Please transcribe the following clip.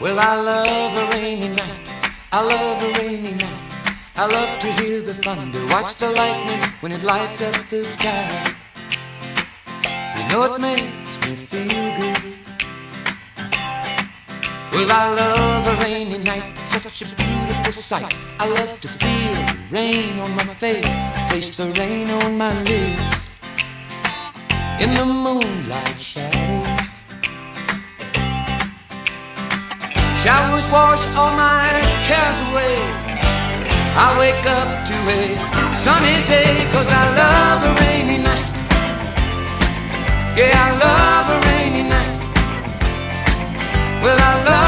Well, I love a rainy night. I love a rainy night. I love to hear the thunder, watch the lightning when it lights up the sky. You know it makes me feel good. Well, I love a rainy night. It's such a beautiful sight. I love to feel the rain on my face, taste the rain on my lips. In the moonlight shadows, showers wash all my cares away. I wake up to a sunny day, 'cause I love a rainy night. Yeah, I love a rainy night. Well, I love